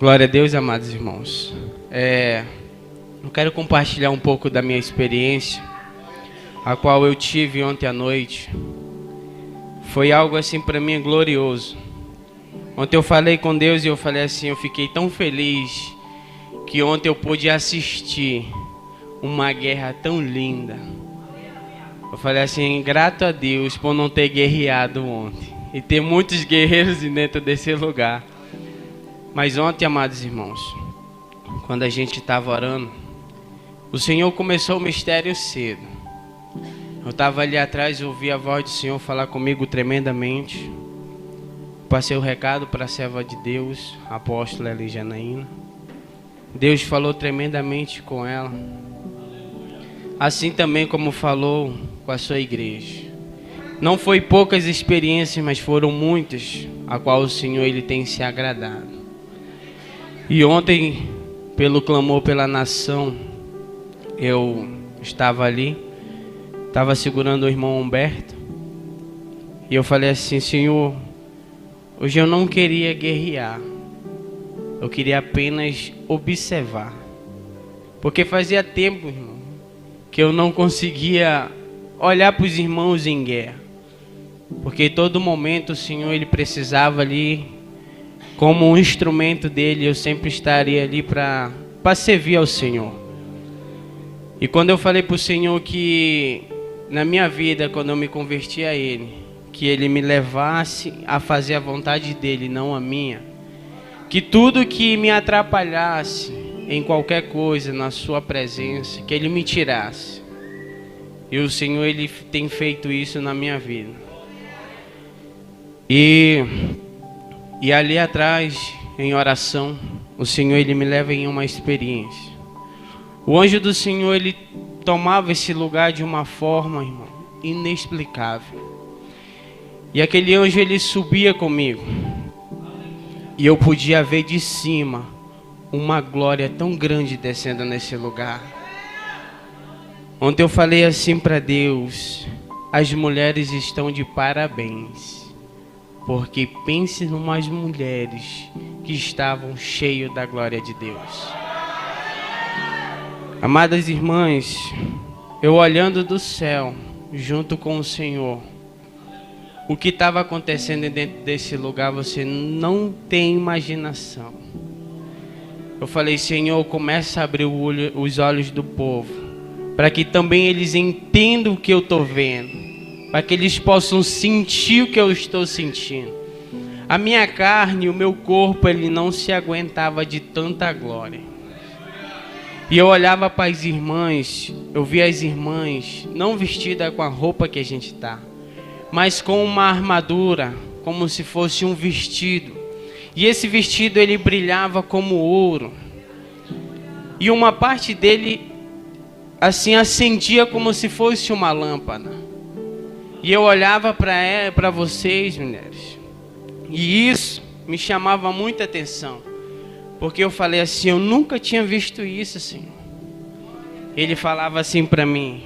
Glória a Deus, amados irmãos. Eu quero compartilhar um pouco da minha experiência, a qual eu tive ontem à noite. Foi algo assim para mim glorioso. Ontem eu falei com Deus e eu falei assim, eu fiquei tão feliz que ontem eu pude assistir uma guerra tão linda. Eu falei assim, grato a Deus por não ter guerreado ontem e ter muitos guerreiros dentro desse lugar. Mas ontem, amados irmãos, quando a gente estava orando, o Senhor começou o mistério cedo. Eu estava ali atrás, ouvi a voz do Senhor falar comigo tremendamente. Passei o recado para a serva de Deus, a apóstola Eli Janaína. Deus falou tremendamente com ela, assim também como falou com a sua igreja. Não foi poucas experiências, mas foram muitas, a qual o Senhor ele tem se agradado. E ontem, pelo clamor pela nação, eu estava ali, estava segurando o irmão Humberto, e eu falei assim, Senhor, hoje eu não queria guerrear, eu queria apenas observar, porque fazia tempo, irmão, que eu não conseguia olhar para os irmãos em guerra, porque todo momento o Senhor ele precisava ali, como um instrumento dele, eu sempre estaria ali para servir ao Senhor. E quando eu falei para o Senhor que na minha vida, quando eu me converti a Ele, que Ele me levasse a fazer a vontade dEle, não a minha, que tudo que me atrapalhasse em qualquer coisa na Sua presença, que Ele me tirasse. E o Senhor ele tem feito isso na minha vida. E ali atrás, em oração, o Senhor ele me leva em uma experiência. O anjo do Senhor ele tomava esse lugar de uma forma, irmão, inexplicável. E aquele anjo ele subia comigo. E eu podia ver de cima uma glória tão grande descendo nesse lugar. Ontem eu falei assim para Deus, as mulheres estão de parabéns. Porque pense em umas mulheres que estavam cheias da glória de Deus. Amadas irmãs, eu olhando do céu, junto com o Senhor, o que estava acontecendo dentro desse lugar, você não tem imaginação. Eu falei, Senhor, começa a abrir os olhos do povo, para que também eles entendam o que eu estou vendo. Para que eles possam sentir o que eu estou sentindo. A minha carne, o meu corpo, ele não se aguentava de tanta glória. E eu olhava para as irmãs, eu via as irmãs, não vestidas com a roupa que a gente está, mas com uma armadura, como se fosse um vestido. E esse vestido, ele brilhava como ouro. E uma parte dele, assim, acendia como se fosse uma lâmpada. E eu olhava para vocês, mulheres, e isso me chamava muita atenção, porque eu falei assim, eu nunca tinha visto isso, Senhor. Ele falava assim para mim,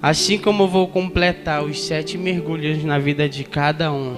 assim como eu vou completar os 7 mergulhos na vida de cada um,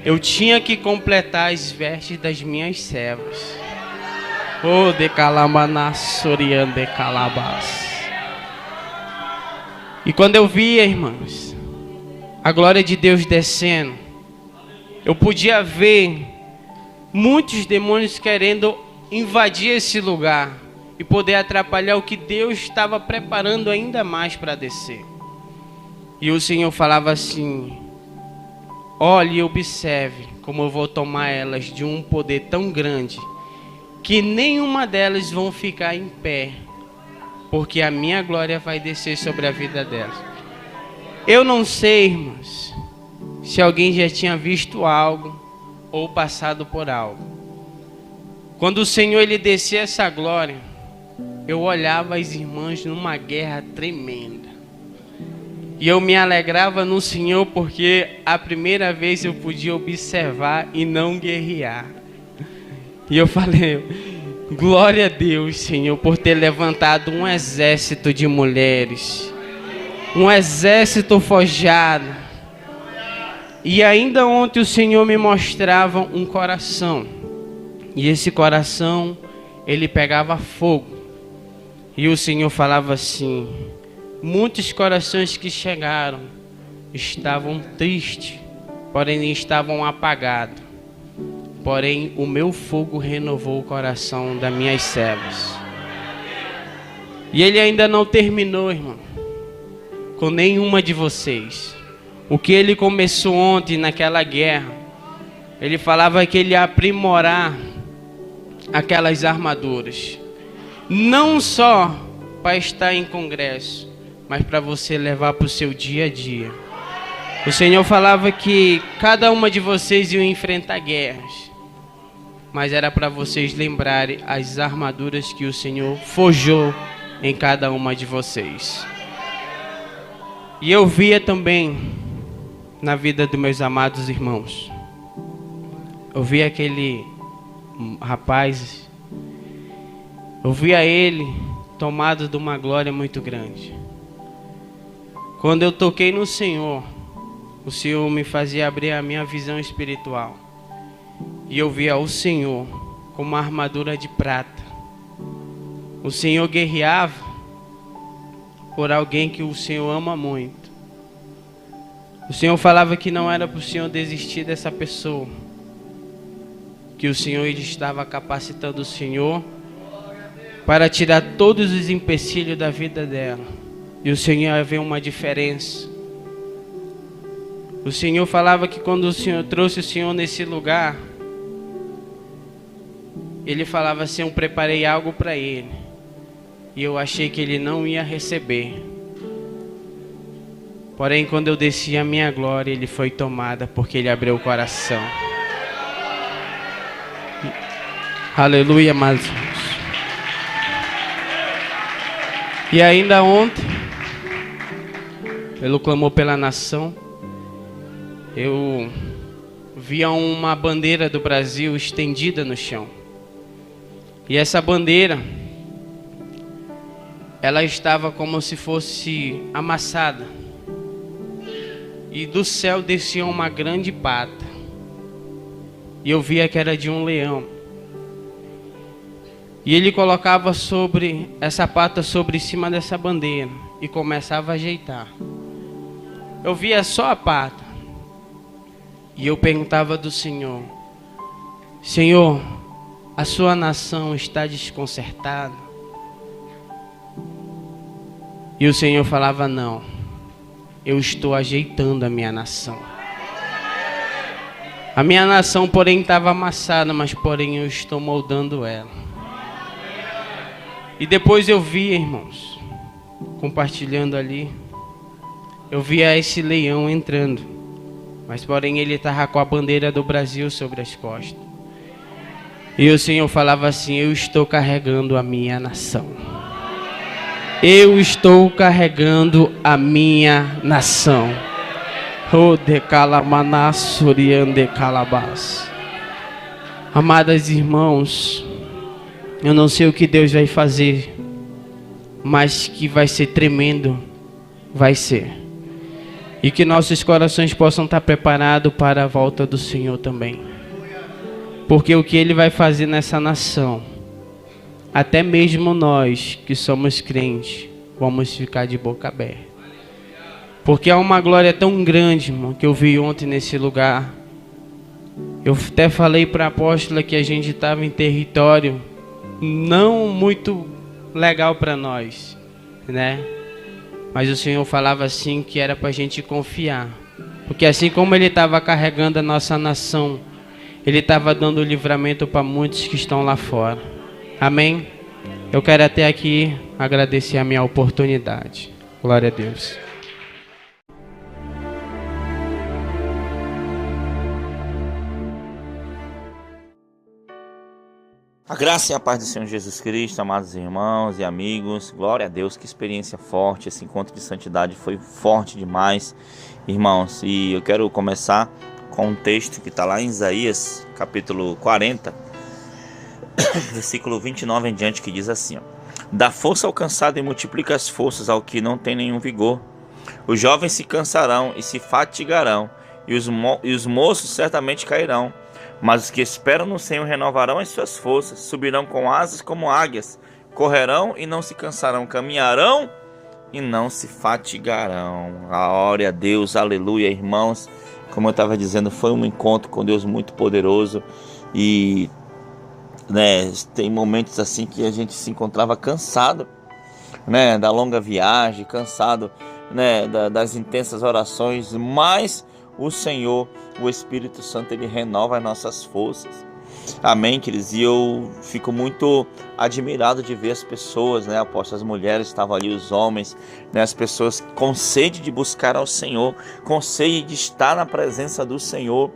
eu tinha que completar as vestes das minhas servas. Oh, de calabana, sorian de calabas. E quando eu via, irmãos, a glória de Deus descendo, eu podia ver muitos demônios querendo invadir esse lugar e poder atrapalhar o que Deus estava preparando ainda mais para descer. E o Senhor falava assim, olhe e observe como eu vou tomar elas de um poder tão grande que nenhuma delas vão ficar em pé, porque a minha glória vai descer sobre a vida delas. Eu não sei, irmãos, se alguém já tinha visto algo ou passado por algo. Quando o Senhor ele descia essa glória, eu olhava as irmãs numa guerra tremenda. E eu me alegrava no Senhor porque a primeira vez eu podia observar e não guerrear. E eu falei, glória a Deus, Senhor, por ter levantado um exército de mulheres. Um exército forjado. E ainda ontem o Senhor me mostrava um coração. E esse coração, ele pegava fogo. E o Senhor falava assim: muitos corações que chegaram estavam tristes, porém estavam apagados. Porém, o meu fogo renovou o coração das minhas servas. E ele ainda não terminou, irmão, com nenhuma de vocês. O que ele começou ontem naquela guerra, ele falava que ele ia aprimorar aquelas armaduras. Não só para estar em congresso, mas para você levar para o seu dia a dia. O Senhor falava que cada uma de vocês ia enfrentar guerras, mas era para vocês lembrarem as armaduras que o Senhor forjou em cada uma de vocês. E eu via também na vida dos meus amados irmãos. Eu via aquele rapaz, eu via ele tomado de uma glória muito grande. Quando eu toquei no Senhor, o Senhor me fazia abrir a minha visão espiritual. E eu via o Senhor com uma armadura de prata. O Senhor guerreava por alguém que o Senhor ama muito. O Senhor falava que não era para o Senhor desistir dessa pessoa, que o Senhor ele estava capacitando o Senhor para tirar todos os empecilhos da vida dela. E o Senhor ia ver uma diferença. O Senhor falava que quando o Senhor trouxe o Senhor nesse lugar, ele falava assim: eu preparei algo para ele, e eu achei que ele não ia receber. Porém, quando eu desci a minha glória, ele foi tomada, porque ele abriu o coração. Aleluia, amados irmãos. E ainda ontem, pelo clamor pela nação, eu via uma bandeira do Brasil estendida no chão. E essa bandeira, ela estava como se fosse amassada. E do céu descia uma grande pata. E eu via que era de um leão. E ele colocava sobre essa pata sobre cima dessa bandeira e começava a ajeitar. Eu via só a pata. E eu perguntava do Senhor: Senhor, a sua nação está desconcertada? E o Senhor falava: não, eu estou ajeitando a minha nação. A minha nação, porém, estava amassada, mas porém eu estou moldando ela. E depois eu vi, irmãos, compartilhando ali, eu via esse leão entrando, mas porém ele estava com a bandeira do Brasil sobre as costas. E o Senhor falava assim: eu estou carregando a minha nação. Eu estou carregando a minha nação. Amadas irmãos, eu não sei o que Deus vai fazer, mas que vai ser tremendo, vai ser. E que nossos corações possam estar preparados para a volta do Senhor também. Porque o que Ele vai fazer nessa nação, até mesmo nós que somos crentes, vamos ficar de boca aberta. Porque há uma glória tão grande, irmão, que eu vi ontem nesse lugar. Eu até falei para a apóstola que a gente estava em território não muito legal para nós, né? Mas o Senhor falava assim que era para a gente confiar. Porque assim como Ele estava carregando a nossa nação, Ele estava dando livramento para muitos que estão lá fora. Amém? Eu quero até aqui agradecer a minha oportunidade. Glória a Deus. A graça e a paz do Senhor Jesus Cristo, amados irmãos e amigos, glória a Deus, que experiência forte, esse encontro de santidade foi forte demais, irmãos. E eu quero começar com um texto que está lá em Isaías, capítulo 40, versículo 29 em diante, que diz assim: ó, dá força ao cansado e multiplica as forças ao que não tem nenhum vigor. Os jovens se cansarão e se fatigarão, e os moços certamente cairão. Mas os que esperam no Senhor renovarão as suas forças, subirão com asas como águias, correrão e não se cansarão, caminharão e não se fatigarão. Glória a Deus, aleluia, irmãos. Como eu estava dizendo, foi um encontro com Deus muito poderoso. E tem momentos assim que a gente se encontrava cansado, da longa viagem, cansado, das intensas orações, mas o Senhor, o Espírito Santo, ele renova as nossas forças. Amém, queridos? E eu fico muito admirado de ver as pessoas, apóstolo, as mulheres estavam ali, os homens, as pessoas com sede de buscar ao Senhor, com sede de estar na presença do Senhor.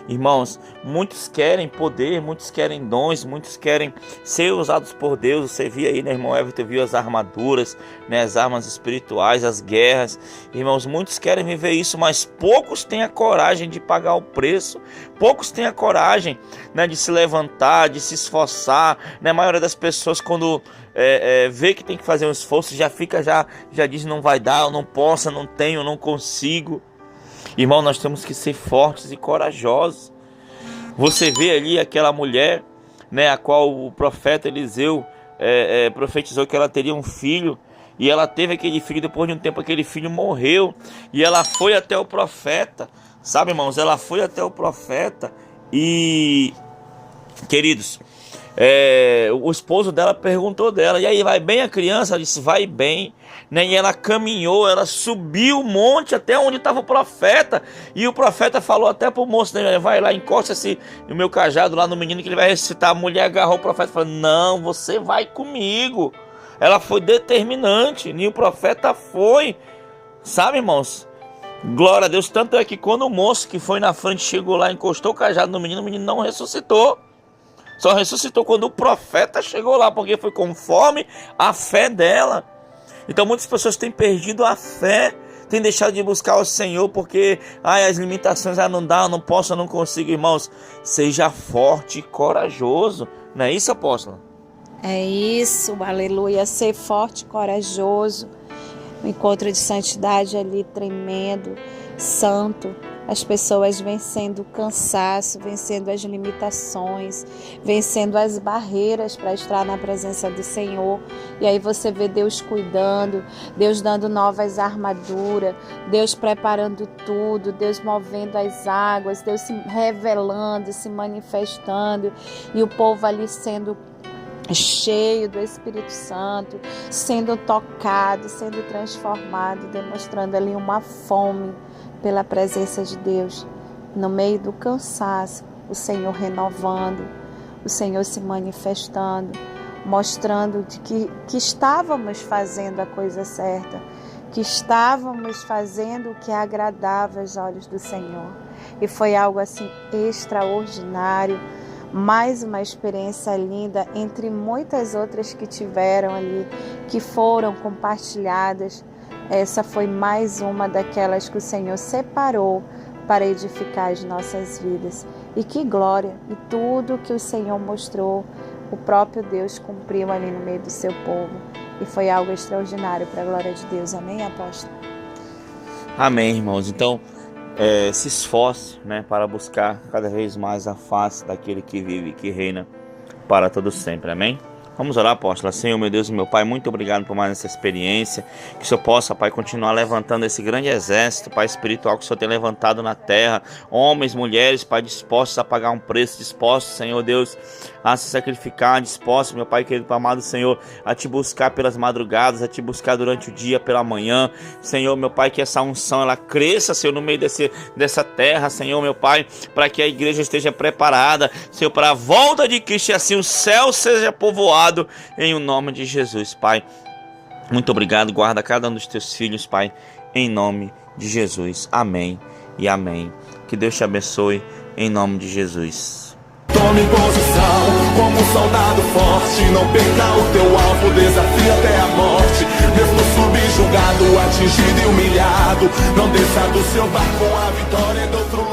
Irmãos, muitos querem poder, muitos querem dons, muitos querem ser usados por Deus. Você via aí, irmão Everton, viu as armaduras, as armas espirituais, as guerras. Irmãos, muitos querem viver isso, mas poucos têm a coragem de pagar o preço. Poucos têm a coragem, de se levantar, de se esforçar. A maioria das pessoas, quando vê que tem que fazer um esforço, já diz: não vai dar, eu não posso, eu não tenho, eu não consigo. Irmão, nós temos que ser fortes e corajosos. Você vê ali aquela mulher, a qual o profeta Eliseu profetizou que ela teria um filho. E ela teve aquele filho, depois de um tempo aquele filho morreu. E ela foi até o profeta. Sabe, irmãos, ela foi até o profeta. E, queridos, o esposo dela perguntou dela: e aí, vai bem a criança? Ela disse: vai bem. E ela caminhou, ela subiu o monte até onde estava o profeta. E o profeta falou até para o moço: vai lá, encosta-se no meu cajado lá no menino que ele vai ressuscitar. A mulher agarrou o profeta e falou: não, você vai comigo. Ela foi determinante, e o profeta foi. Sabe, irmãos? Glória a Deus. Tanto é que quando o moço que foi na frente chegou lá, encostou o cajado no menino não ressuscitou. Só ressuscitou quando o profeta chegou lá, porque foi conforme a fé dela. Então muitas pessoas têm perdido a fé, têm deixado de buscar o Senhor, porque as limitações, não dá, eu não posso, eu não consigo. Irmãos, seja forte e corajoso. Não é isso, apóstolo? É isso, aleluia, ser forte e corajoso. Um encontro de santidade ali tremendo, santo. As pessoas vencendo o cansaço, vencendo as limitações, vencendo as barreiras para estar na presença do Senhor. E aí você vê Deus cuidando, Deus dando novas armaduras, Deus preparando tudo, Deus movendo as águas, Deus se revelando, se manifestando, e o povo ali sendo cheio do Espírito Santo, sendo tocado, sendo transformado, demonstrando ali uma fome pela presença de Deus. No meio do cansaço, o Senhor renovando, o Senhor se manifestando, mostrando de que estávamos fazendo a coisa certa, que estávamos fazendo o que é agradável aos olhos do Senhor. E foi algo assim extraordinário, mais uma experiência linda entre muitas outras que tiveram ali, que foram compartilhadas. Essa foi mais uma daquelas que o Senhor separou para edificar as nossas vidas. E que glória! E tudo que o Senhor mostrou, o próprio Deus cumpriu ali no meio do seu povo. E foi algo extraordinário para a glória de Deus. Amém, apóstolo? Amém, irmãos. Então, se esforce, para buscar cada vez mais a face daquele que vive e que reina para todo sempre. Amém? Vamos orar, apóstolo. Senhor, meu Deus e meu Pai, muito obrigado por mais essa experiência. Que o Senhor possa, Pai, continuar levantando esse grande exército, Pai, espiritual que o Senhor tem levantado na terra. Homens, mulheres, Pai, dispostos a pagar um preço, dispostos, Senhor Deus, a se sacrificar, dispostos, meu Pai querido, amado Senhor, a Te buscar pelas madrugadas, a Te buscar durante o dia, pela manhã. Senhor, meu Pai, que essa unção, ela cresça, Senhor, no meio dessa terra, Senhor, meu Pai, para que a igreja esteja preparada, Senhor, para a volta de Cristo, e assim o céu seja povoado, em o nome de Jesus, Pai. Muito obrigado, guarda cada um dos teus filhos, Pai, em nome de Jesus. Amém e amém. Que Deus te abençoe, em nome de Jesus. Tome posição como um soldado forte, não perca o teu alvo, desafia até a morte. Mesmo subjugado, atingido e humilhado, não desça do seu barco, a vitória é do outro